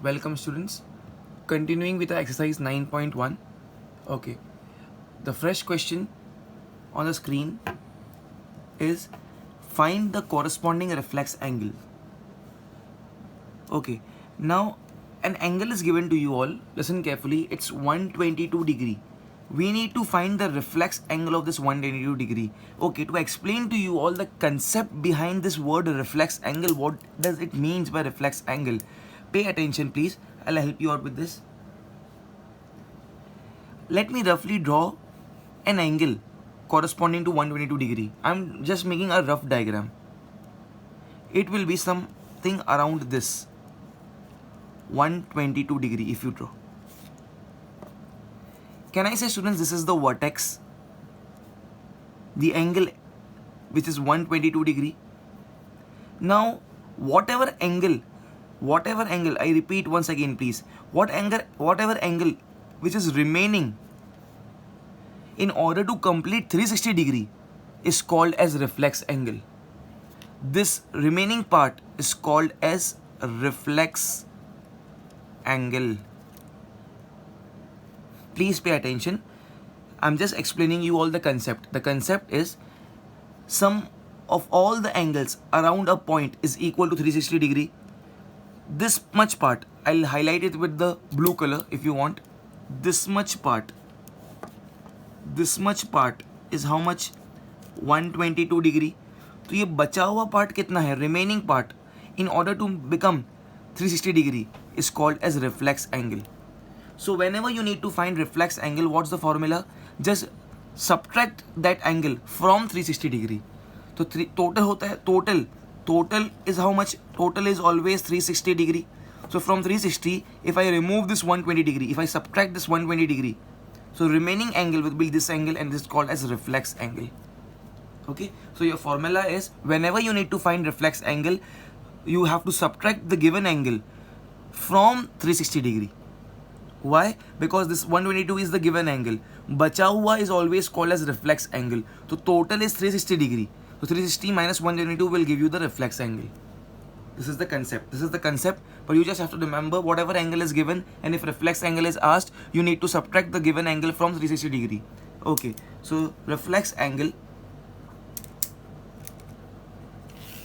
Welcome students. Continuing with the exercise 9.1. Okay. The fresh question on the screen is find the corresponding reflex angle. Okay. Now an angle is given to you all. Listen carefully. It's 122 degree. We need to find the reflex angle of this 122 degree. Okay, to explain to you all the concept behind this word reflex angle, what does it means by reflex angle? Pay attention please. I'll help you out with this. Let me roughly draw an angle corresponding to 122 degree. I'm just making a rough diagram. It will be something around this 122 degree if you draw. Can I say students this is the vertex, the angle which is 122 degree. Now whatever angle, I repeat once again please, whatever angle which is remaining in order to complete 360 degree is called as reflex angle. This remaining part is called as reflex angle. Please pay attention. I'm just explaining you all the concept. The concept is sum of all the angles around a point is equal to 360 degree. This much part, I'll highlight it with the blue color if you want. This much part is how much? 122 degree. तो ये बचा हुआ part कितना है? Remaining part in order to become 360 degree is called as reflex angle. So whenever you need to find reflex angle, what's the formula? Just subtract that angle from 360 degree. So total होता है, total is how much? Total is always 360 degree. So from 360, if I remove this 120 degree, if I subtract this 120 degree, so remaining angle will be this angle, and this is called as reflex angle. Okay, so your formula is whenever you need to find reflex angle, you have to subtract the given angle from 360 degree. Why? Because this 122 is the given angle. Bacha hua is always called as reflex angle. So total is 360 degree. So 360 minus 122 will give you the reflex angle. This is the concept. But you just have to remember whatever angle is given, and if reflex angle is asked, you need to subtract the given angle from 360 degree. Okay. So reflex angle.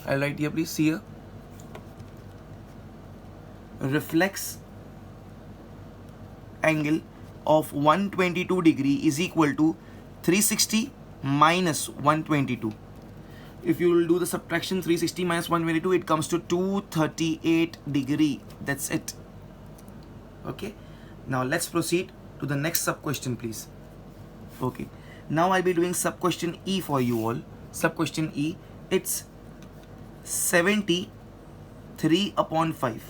I'll write here, please. See here. Reflex angle of 122 degree is equal to 360 minus 122. If you will do the subtraction, 360 minus 122, it comes to 238 degree. That's it. Okay. Now let's proceed to the next sub question, please. Okay. Now I'll be doing sub question E for you all. Sub question E. It's 73 upon 5.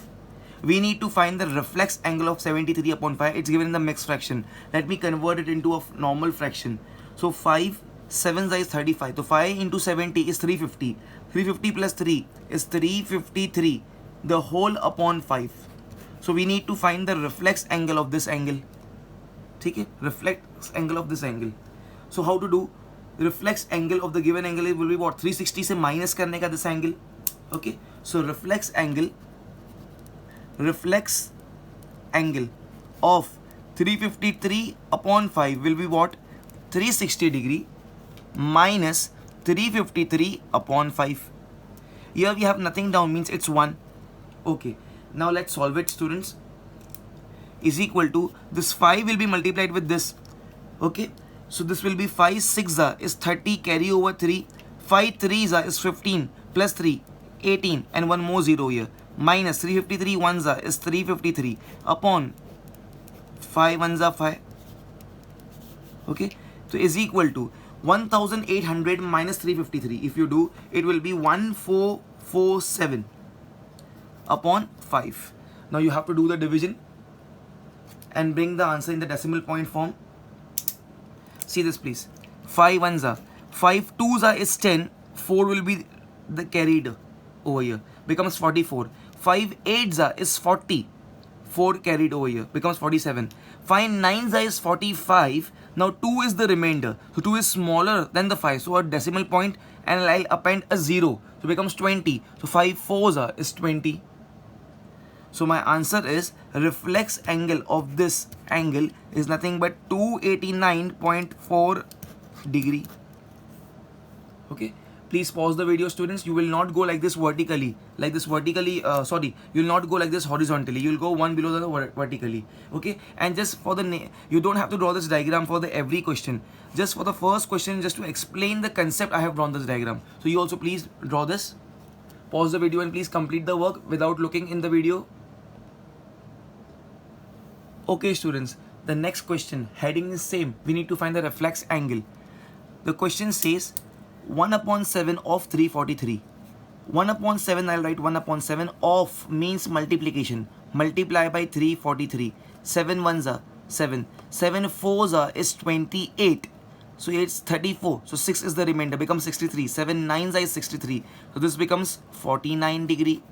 We need to find the reflex angle of 73 upon 5. It's given in the mixed fraction. Let me convert it into a normal fraction. So 5, 7 is 35. So 5 into 70 is 350. 350 plus 3 is 353. The whole upon 5. So we need to find the reflex angle of this angle. Okay? Reflex angle of this angle. So how to do? Reflex angle of the given angle will be what? 360 से minus करने का this angle. Okay? So reflex angle of 353 upon 5 will be what? 360 degree minus 353 upon 5. Here we have nothing down, means it's 1. Okay. Now let's solve it, students. Is equal to, this 5 will be multiplied with this. Okay. So this will be 5 6 is 30, carry over 3. 5 3 is 15 plus 3 18, and one more 0 here. Minus 353 1s is 353 upon 5 1s 5. Okay. So is equal to 1800 minus 353. If you do, it will be 1447 upon 5. Now you have to do the division and bring the answer in the decimal point form. See this please. 5 1s 5 2s is 10. 4 will be the carried over here, becomes 44. 5 8s is 40. 4 carried over here, becomes 47. 5 9s is 45. Now 2 is the remainder. So 2 is smaller than the 5. So a decimal point, and I'll append a 0. So it becomes 20. So 5 4s is 20. So my answer is reflex angle of this angle is nothing but 289.4 degree. Okay, please pause the video, students. You will not go like this vertically, you will not go like this horizontally, you will go one below the vertically. Okay, and just for the you don't have to draw this diagram for the every question, just for the first question, just to explain the concept, I have drawn this diagram. So you also please draw this, pause the video and please complete the work without looking in the video. Okay students, the next question, heading is same, we need to find the reflex angle. The question says 1/7 of 343. 1/7, I'll write 1/7 of means multiplication. Multiply by 343. 7 ones are 7. 7 fours are is 28. So it's 34. So 6 is the remainder, becomes 63. 7 nines are 63. So this becomes 49 degree.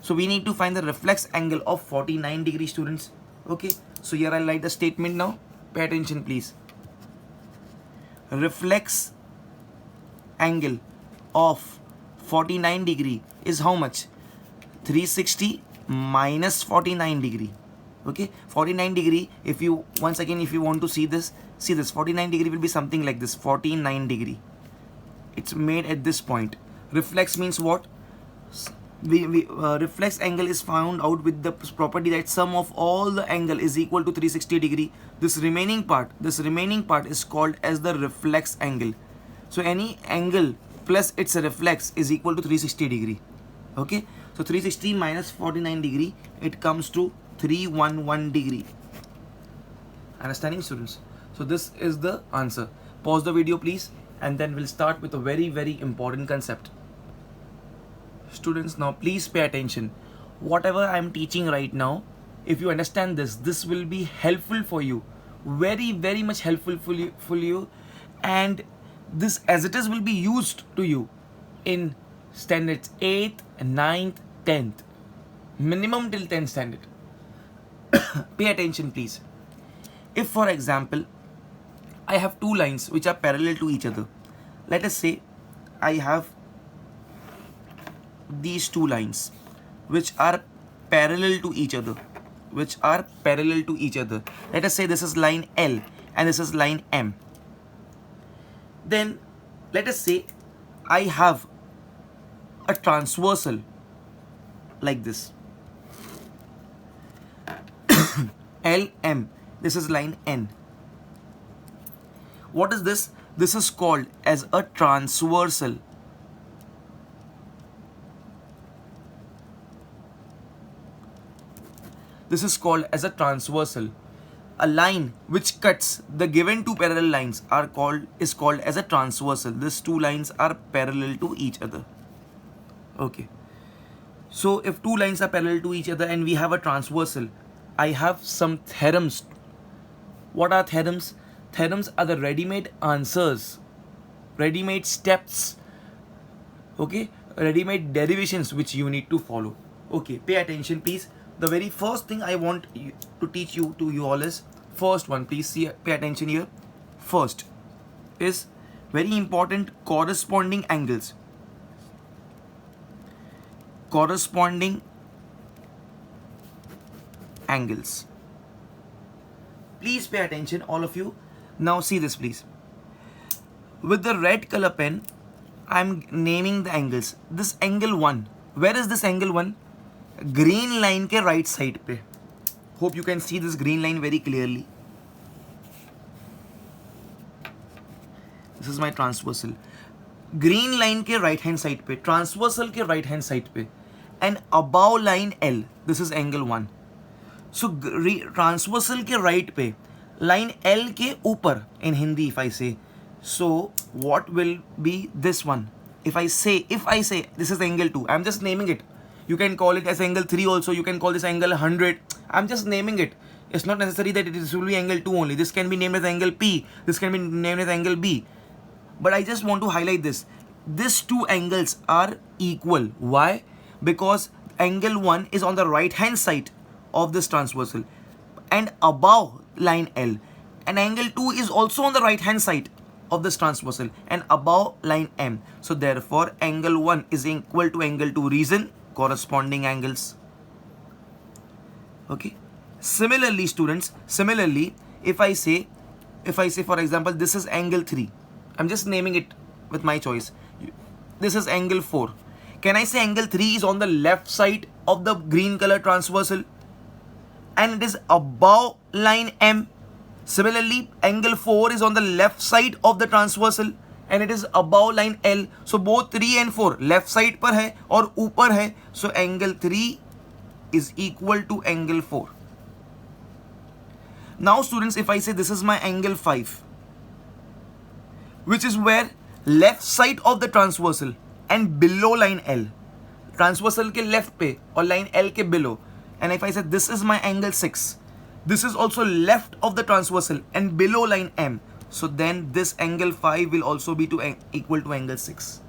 So we need to find the reflex angle of 49 degree, students. Okay. So here I'll write the statement now. Pay attention, please. Reflex angle of 49 degree is how much? 360 minus 49 degree. Okay, 49 degree, if you once again if you want to see this 49 degree will be something like this. 49 degree, it's made at this point. Reflex means what? Reflex angle is found out with the property that sum of all the angle is equal to 360 degree. This remaining part is called as the reflex angle. So any angle plus its reflex is equal to 360 degree. Okay, so 360 minus 49 degree, it comes to 311 degree. Understanding, students? So this is the answer. Pause the video please, and then we'll start with a very, very important concept. Students, now please pay attention. Whatever I am teaching right now, if you understand this will be helpful for you. Very, very much helpful for you. And this as it is will be used to you in standards 8th, 9th, 10th. Minimum till 10th standard. Pay attention please. If for example, I have two lines which are parallel to each other. Let us say I have these two lines which are parallel to each other. Let us say this is line L and this is line M. Then let us say I have a transversal like this. LM, this is line N. What is this? This is called as a transversal. This is called as a transversal. A line which cuts the given two parallel lines is called as a transversal. These two lines are parallel to each other. Okay. So if two lines are parallel to each other and we have a transversal, I have some theorems. What are theorems? Theorems are the ready-made answers, ready-made steps, okay, ready-made derivations which you need to follow. Okay, pay attention please. The very first thing I want to teach you all is first one. Please see, pay attention here. First is very important, corresponding angles. Corresponding angles. Please pay attention, all of you. Now see this please. With the red color pen, I'm naming the angles. This angle 1. Where is this angle 1? Green line के right side पे. Hope you can see this green line very clearly. This is my transversal. Green line के right hand side पे, transversal के right hand side पे, and above line L. This is angle 1. So transversal के right पे, line L के ऊपर in Hindi if I say. So what will be this one? If I say this is angle 2, I'm just naming it. You can call it as angle 3 also. You can call this angle 100. I'm just naming it. It's not necessary that it will be angle 2 only. This can be named as angle P. This can be named as angle B. But I just want to highlight this. These two angles are equal. Why? Because angle 1 is on the right hand side of this transversal and above line L. And angle 2 is also on the right hand side of this transversal and above line M. So therefore angle 1 is equal to angle 2. Reason? Corresponding angles. Okay. Similarly, students, similarly, if I say for example, this is angle 3. I'm just naming it with my choice. This is angle 4. Can I say angle 3 is on the left side of the green color transversal and it is above line M? Similarly, angle 4 is on the left side of the transversal and it is above line L. So both 3 and 4 left side पर है और ऊपर है. So angle 3 is equal to angle 4. Now students, if I say this is my angle 5, which is where left side of the transversal and below line L, transversal के left पे और line L के below, and if I say this is my angle 6, this is also left of the transversal and below line M, so then this angle 5 will also be equal to angle 6.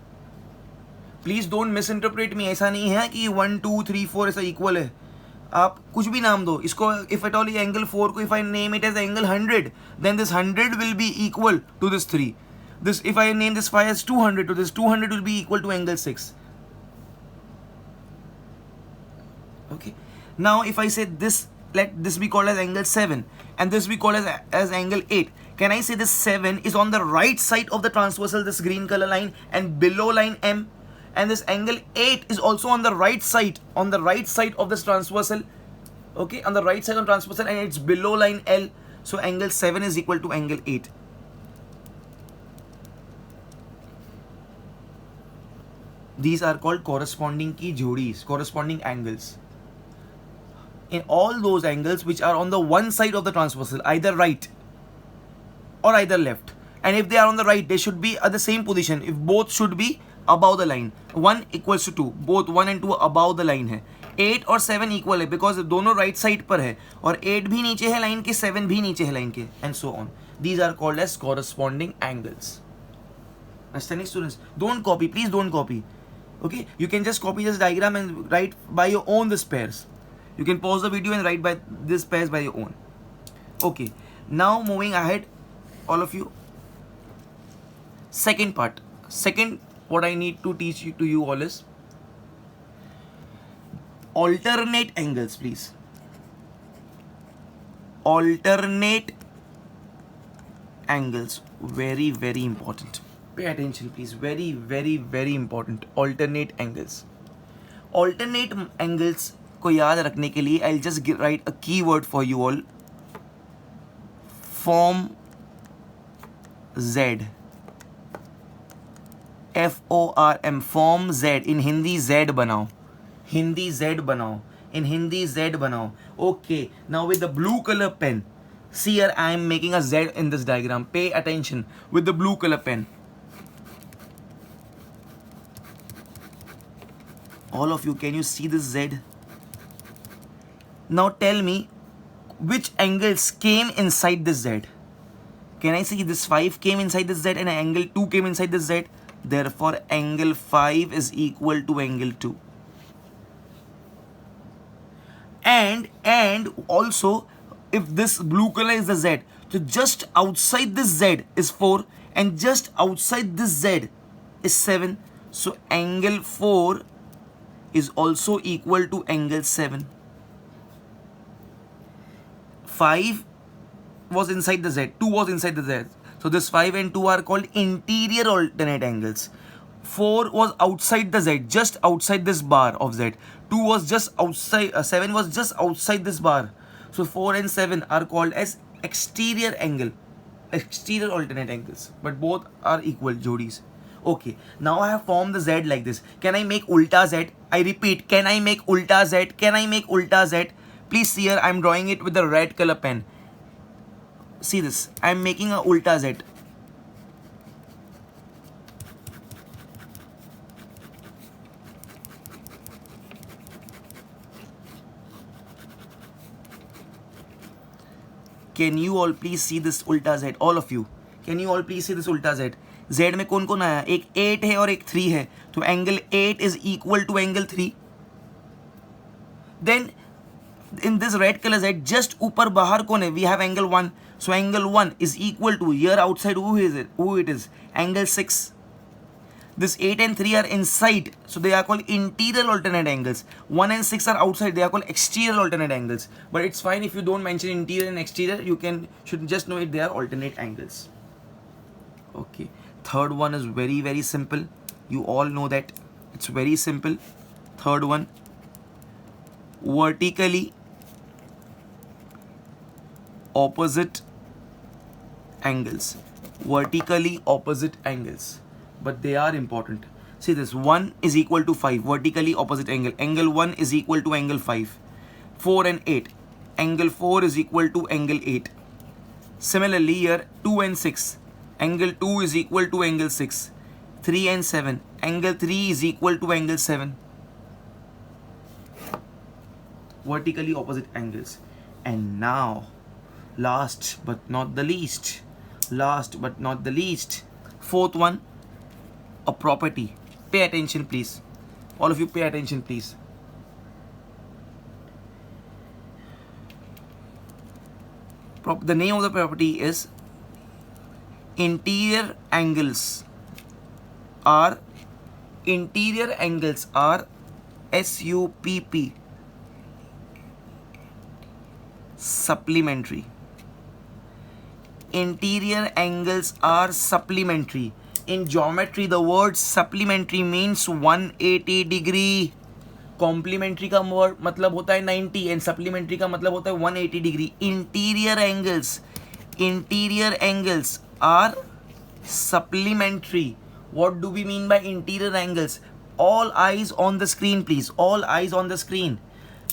Please don't misinterpret me. ऐसा नहीं है कि 1 2 3 4 ऐसा equal है. आप कुछ भी नाम दो इसको. If at all ये angle 4 को if I name it as angle 100, then this 100 will be equal to this 3. This, if I name this 5 as 200, to this 200 will be equal to angle 6. Okay. Now if I say this, let this be called as angle 7 and this be called as angle 8. Can I say this 7 is on the right side of the transversal, this green color line, and below line M? And this angle 8 is also on the right side of this transversal. Okay, on the right side of transversal and it's below line L. So angle 7 is equal to angle 8. These are called corresponding की जोड़ीज, corresponding angles. In all those angles which are on the one side of the transversal, either right or either left, and if they are on the right, they should be at the same position. If both should be above the line, 1 equals to 2, both 1 and 2 above the line है. 8 और 7 equal है because दोनों right side पर है और 8 भी नीचे है line के, 7 भी नीचे है line के, and so on. These are called as corresponding angles. Understanding, students? Don't copy, please don't copy. Okay, you can just copy this diagram and write by your own this pairs. You can pause the video and write by this pairs by your own. Okay, now moving ahead, all of you. Second part. Second, what I need to teach you to you all is alternate angles, please. Alternate angles, very, very important. Pay attention, please. Very, very, very important. Alternate angles. Alternate angles को याद रखने के लिए I'll just write a keyword for you all. Form Z. FORM. Form Z. In Hindi Z बनाओ. Hindi Z बनाओ. In Hindi Z बनाओ. Okay. Now with the blue color pen. See here, I am making a Z in this diagram. Pay attention with the blue color pen. All of you, can you see this Z? Now tell me which angles came inside this Z. Can I see this 5 came inside this Z and angle 2 came inside this Z? Therefore, angle 5 is equal to angle 2. And also, if this blue color is the Z, so just outside this Z is 4 and just outside this Z is 7. So angle 4 is also equal to angle 7. 5 was inside the Z, 2 was inside the Z. So this 5 and 2 are called interior alternate angles. 4 was outside the Z, just outside this bar of Z. 2 was just outside, 7 was just outside this bar. So 4 and 7 are called as exterior angle, exterior alternate angles, but both are equal jodis. Okay, now I have formed the Z like this. Can I make ulta Z? I repeat, can I make ulta Z? Can I make ulta Z? Please see here, I am drawing it with the red color pen. See this, I am making a ulta Z. Can you all please see this ulta Z? All of you, can you all please see this ulta Z? Z में कौन कौन आया? एक 8 है और एक 3 है, तो angle 8 is equal to angle 3. Then in this red color Z, just ऊपर बाहर कौन है? We have angle 1. So angle 1 is equal to, here outside who is it? Who it is? Angle 6. This 8 and 3 are inside, so they are called interior alternate angles. 1 and 6 are outside, they are called exterior alternate angles. But it's fine if you don't mention interior and exterior, you should just know it, they are alternate angles. Okay, third one is very, very simple. You all know that. It's very simple. Third one, vertically opposite angles. Vertically opposite angles, but they are important. See this, 1 is equal to 5, vertically opposite angle. Angle 1 is equal to angle 5. 4 and 8, angle 4 is equal to angle 8. Similarly here, 2 and 6, angle 2 is equal to angle 6. 3 and 7, angle 3 is equal to angle 7. Vertically opposite angles. And now, last but not the least, fourth one, a property. Pay attention please, all of you pay attention please. The name of the property is interior angles are SUPP, supplementary. Interior angles are supplementary. In geometry, the word supplementary means 180 degree. Complementary का मतलब होता है 90 and supplementary का मतलब होता है 180 degree. Interior angles are supplementary. What do we mean by interior angles? All eyes on the screen please. All eyes on the screen.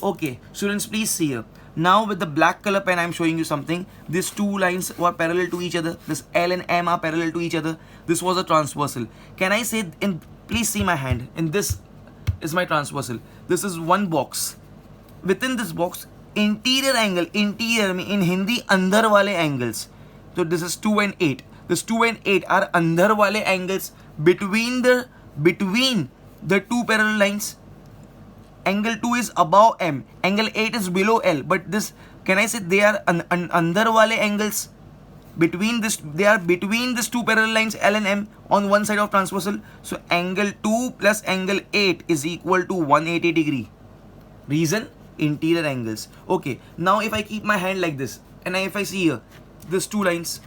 Okay, students, please see here. Now with the black color pen I am showing you something. These two lines were parallel to each other. This L and M are parallel to each other. This was a transversal. Can I say please see my hand. In this is my transversal. This is one box. Within this box, interior angle, interior in Hindi अंदर वाले angles. So this is 2 and 8. This 2 and 8 are अंदर वाले angles between the two parallel lines. Angle 2 is above M, angle 8 is below L, but this, can I say they are अंदर वाले angles between this, they are between these two parallel lines L and M on one side of transversal. So angle 2 plus angle 8 is equal to 180 degree. Reason? Interior angles. Okay, now if I keep my hand like this and if I see here these two lines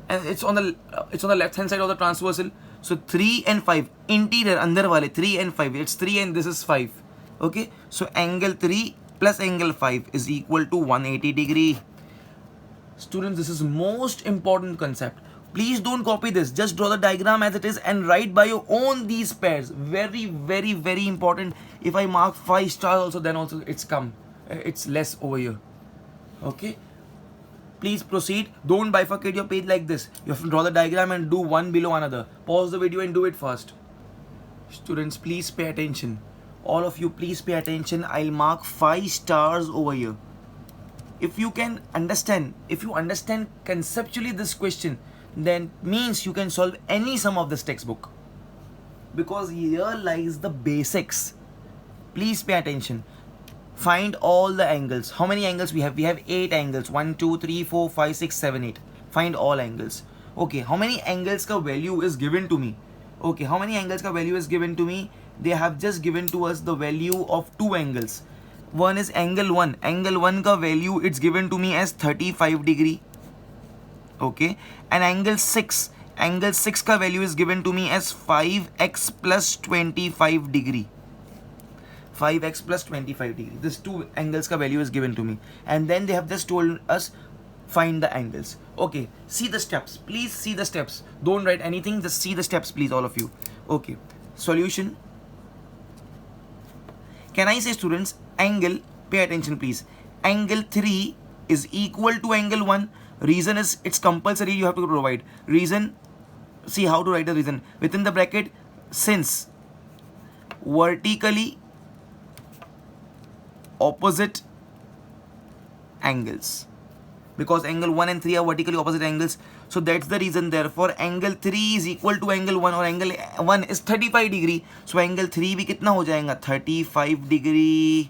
and it's on the left hand side of the transversal, so 3 and 5 interior अंदर वाले 3 and 5, it's 3 and this is 5. Okay, so angle 3 plus angle 5 is equal to 180 degree. Students, this is most important concept. Please don't copy this, just draw the diagram as it is and write by your own these pairs. Very, very, very important. If I mark 5 stars also, then also it's less over here. Okay, please proceed. Don't bifurcate your page like this. You have to draw the diagram and do one below another. Pause the video and do it first. Students, please pay attention. All of you, please pay attention. I'll mark 5 stars over here. If you can understand, if you understand conceptually this question, then means you can solve any sum of this textbook. Because here lies the basics. Please pay attention. Find all the angles. How many angles we have? We have 8 angles. 1, 2, 3, 4, 5, 6, 7, 8. Find all angles. Okay, how many angles ka value is given to me? Okay, how many angles ka value is given to me? They have just given to us the value of 2 angles. One is angle 1. Angle 1 ka value it's given to me as 35 degree. Okay, and angle 6. Angle 6 ka value is given to me as 5x plus 25 degree. 5x plus 25 degree. This 2 angles ka value is given to me. And then they have just told us find the angles. Okay, see the steps. Please see the steps. Don't write anything. Just see the steps, please, all of you. Okay, solution. Can I say, students, angle, pay attention please. Angle 3 is equal to angle 1. Reason is it's compulsory, you have to provide. Reason, see how to write the reason. Within the bracket, since vertically opposite angles. Because angle 1 and 3 are vertically opposite angles. So that's the reason. Therefore, angle 3 is equal to angle 1 or angle 1 is 35 degree. So angle 3 भी कितना हो जाएगा? 35 degree.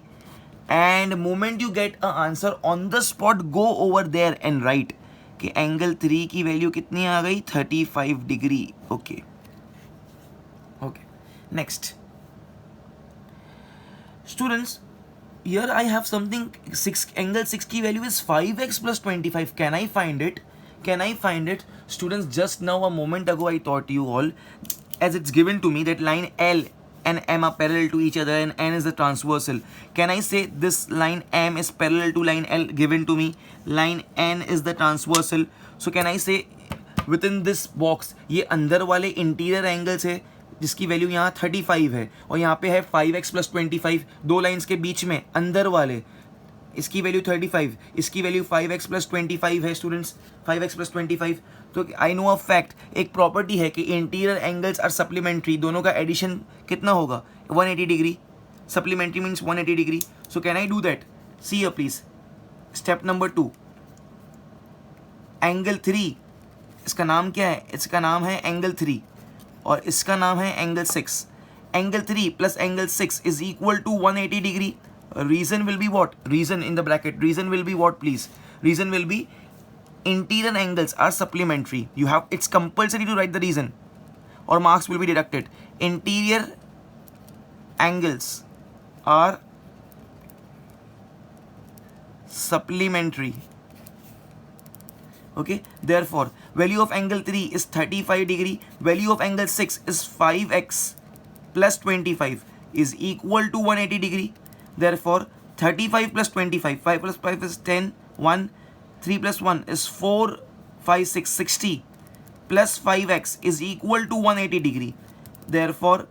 And moment you get an answer on the spot, go over there and write कि angle 3 की value कितनी आ गई? 35 degree. Okay. Next, students, here I have something, angle 6 की value is 5x plus 25. Can I find it? Can I find it? Students, just now a moment ago I taught you all, as it's given to me that line L and M are parallel to each other and N is the transversal. Can I say this line M is parallel to line L given to me? Line N is the transversal. So can I say within this box ये अंदर वाले interior angles है जिसकी value यहाँ 35 है और यहाँ पे है 5x plus 25, दो लाइंस के बीच में अंदर वाले, इसकी वैल्यू 35, इसकी वैल्यू 5x plus 25 है स्टूडेंट्स, 5x plus 25. तो आई नो अ फैक्ट, एक प्रॉपर्टी है कि इंटीरियर एंगल्स आर सप्लीमेंट्री, दोनों का एडिशन कितना होगा 180 degree, supplementary means 180 degree. So can I do that? See here please, step number 2, angle 3, इसका नाम क्या है? इसका नाम है एंगल 3 और इसका नाम है angle 6. Angle 3 plus angle 6 is equal to 180 degree. Reason will be what? Reason in the bracket. Reason will be what, please? Reason will be interior angles are supplementary. You have, it's compulsory to write the reason or marks will be deducted. Interior angles are supplementary. Okay, therefore value of angle 3 is 35 degree, value of angle 6 is 5x plus 25 is equal to 180 degree. Therefore 35 plus 25, 5 plus 5 is 10, 1, 3 plus 1 is 4, 5, 6, 60 plus 5x is equal to 180 degree. Therefore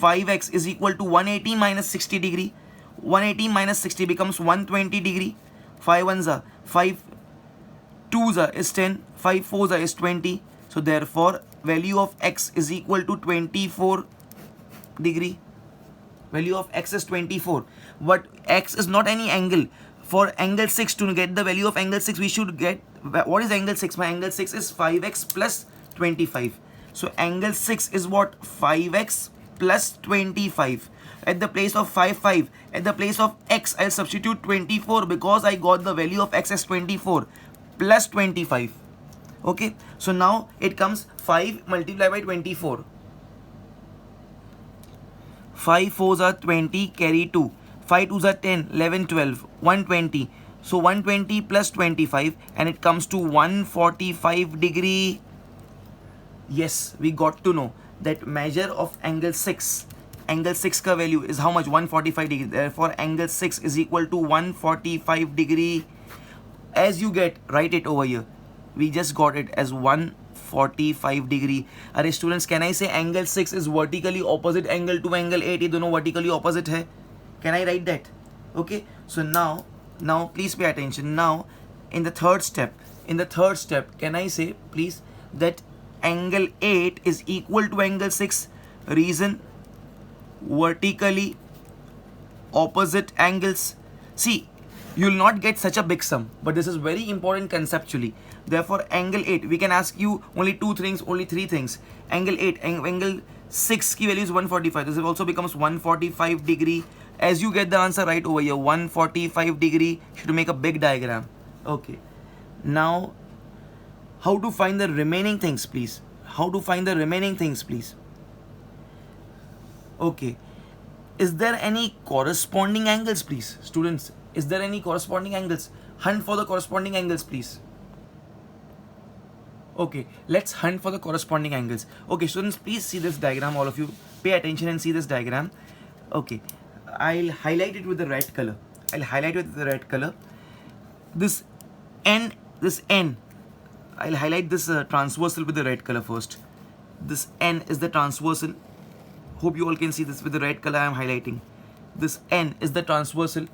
5x is equal to 180 minus 60 degree. 180 minus 60 becomes 120 degree. 5 ones are 5, 2s are is 10, 5 4s are is 20. So therefore value of x is equal to 24 degree. Value of x is 24. But x is not any angle. For angle 6, to get the value of angle 6, we should get, what is angle 6? My angle 6 is 5x plus 25. So angle 6 is what? 5x plus 25. At the place of 5, 5. At the place of x, I'll substitute 24 because I got the value of x as 24 plus 25. Okay. So now it comes 5 multiplied by 24. 5 4s are 20, carry 2. 5 2s are 10, 11, 12, 120. So 120 plus 25 and it comes to 145 degree. Yes, we got to know that measure of angle 6. Angle 6 ka value is how much? 145 degree. Therefore angle 6 is equal to 145 degree. As you get, write it over here. We just got it as 145 degree. अरे students, can I say angle 6 is vertically opposite angle to angle 8? ये दोनों vertically opposite है. Can I write that? Okay. So now please pay attention. Now in the third step, can I say please that angle 8 is equal to angle 6? Reason, vertically opposite angles. See, you will not get such a big sum, but this is very important conceptually. Therefore angle 8, we can ask you only only three things. Angle 8, angle 6 की value is 145. This also becomes 145 degree. As you get the answer right over here, 145 degree. Should make a big diagram. Okay. Now how to find the remaining things, please? How to find the remaining things, please? Okay. Is there any corresponding angles, please? Students, is there any corresponding angles? Hunt for the corresponding angles, please. Okay, let's hunt for the corresponding angles. Okay, students, please see this diagram. All of you pay attention and see this diagram. Okay, I'll highlight it with the red color. This N, I'll highlight this transversal with the red color first. This N is the transversal. Hope you all can see this with the red color I am highlighting. This N is the transversal.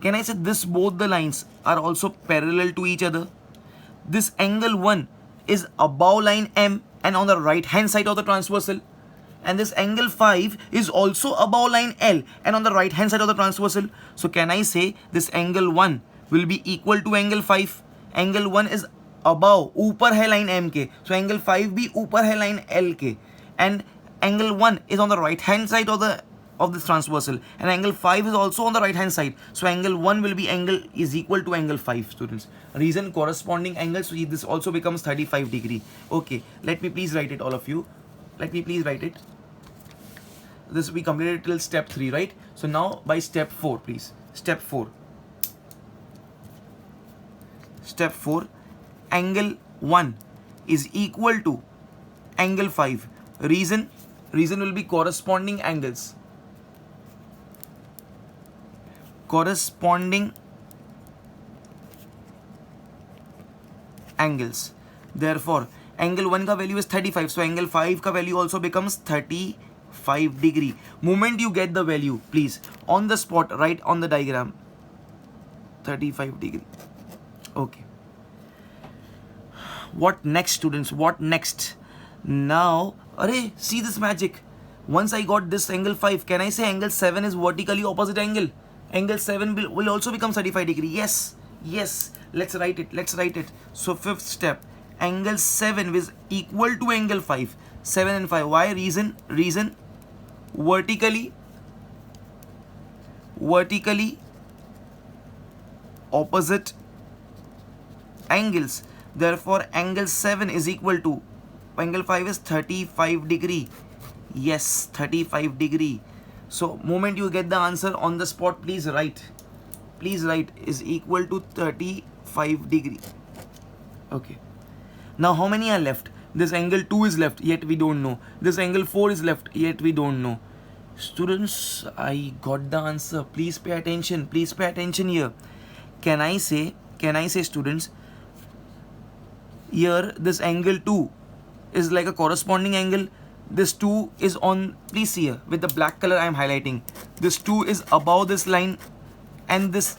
Can I say this both the lines are also parallel to each other? This angle 1 is above line M and on the right hand side of the transversal. And this angle 5 is also above line L and on the right hand side of the transversal. So can I say this angle 1 will be equal to angle 5? Angle 1 is above, ऊपर है line M के. So angle 5 भी ऊपर है line L के. And angle 1 is on the right hand side of this transversal and angle 5 is also on the right hand side. So angle 1 will be is equal to angle 5, students. Reason, corresponding angles. So this also becomes 35 degree. Okay, let me please write it, all of you. Let me please write it. this we completed till step 3, right? So now by step 4, please. Step 4. Step 4, angle 1 is equal to angle 5. Reason will be corresponding angles. Corresponding angles. Therefore, angle 1 ka value is 35. So angle 5 ka value also becomes 35 degree. Moment you get the value, please, on the spot, write on the diagram 35 degree. Okay. What next, students? What next? Now, array, see this magic. Once I got this angle 5, can I say angle 7 is vertically opposite angle? Angle 7 will also become 35 degree. Yes, yes. Let's write it. So fifth step, angle 7 is equal to angle 5. 7 and 5. Why? Reason vertically opposite angles. Therefore, angle 7 is equal to angle 5 is 35 degree. Yes, 35 degree. So moment you get the answer on the spot, please write is equal to 35 degree. Okay. Now how many are left? This angle 2 is left, yet we don't know. This angle 4 is left, yet we don't know. Students, I got the answer. Please pay attention. Please pay attention here. Can I say students, here this angle 2 is like a corresponding angle. This 2 is on, please see here with the black color I am highlighting. This 2 is above this line, and this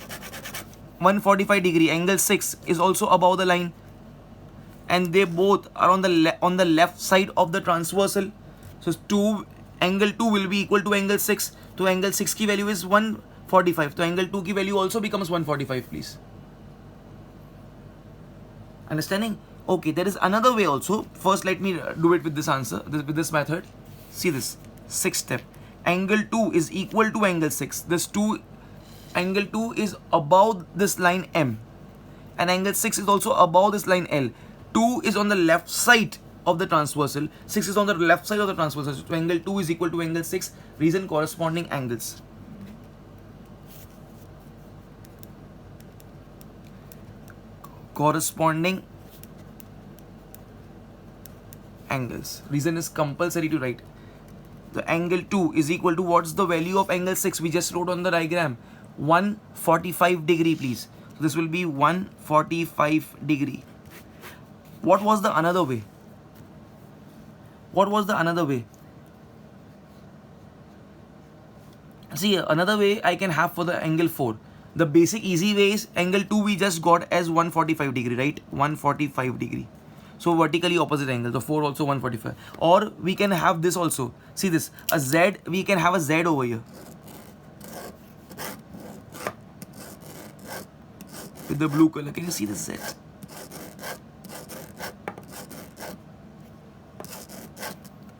145 degree angle 6 is also above the line, and they both are on the left side of the transversal. So angle 2 will be equal to angle 6. So angle 6 ki value is 145. So angle 2 ki value also becomes 145, please. Understanding? Okay, there is another way also. First, let me do it with this answer, with this method. See this, sixth step. Angle 2 is equal to angle 6. Angle 2 is above this line M, and angle 6 is also above this line L. 2 is on the left side of the transversal. 6 is on the left side of the transversal. So angle 2 is equal to angle 6. Reason corresponding angles. Corresponding angles. Reason is compulsory to write. The angle 2 is equal to, what's the value of angle 6? We just wrote on the diagram 145 degree, please. So this will be 145 degree. What was the another way? See, another way I can have for the angle 4. The basic easy way is angle 2 we just got as 145 degree, right? 145 degree. So vertically opposite angle. The 4 also 145. Or we can have this also. See this, a Z, we can have a Z over here. With the blue color, can you see this Z?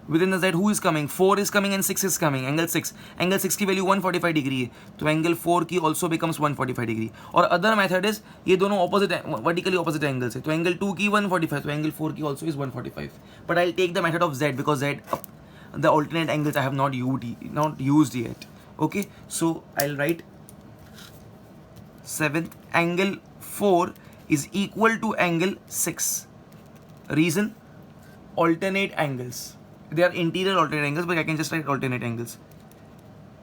Within the Z, who is coming? 4 is coming and 6 is coming. Angle 6. Angle 6 की value 145 degree. So angle 4 की also becomes 145 degree. Or other method is, ये दोनों opposite, vertically opposite angles है. तो angle 2 की 145. So angle 4 की also is 145. But I'll take the method of Z, because Z, the alternate angles I have not used yet. Okay. So I'll write 7th, angle 4 is equal to angle 6. Reason, alternate angles. They are interior alternate angles, but I can just write alternate angles.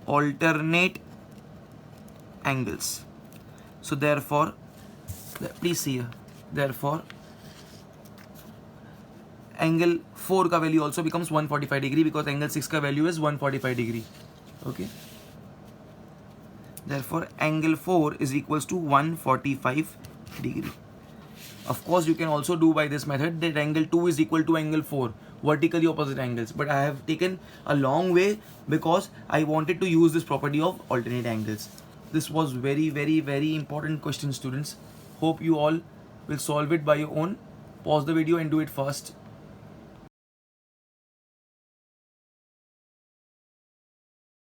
Alternate angles. So therefore, please see here. Therefore, angle 4 ka value also becomes 145 degree, because angle 6 ka value is 145 degree. Okay. Therefore, angle 4 is equals to 145 degree. Of course, you can also do by this method that angle 2 is equal to angle 4, vertically opposite angles. But I have taken a long way because I wanted to use this property of alternate angles. This was very, very, very important question, students. Hope you all will solve it by your own. Pause the video and do it fast.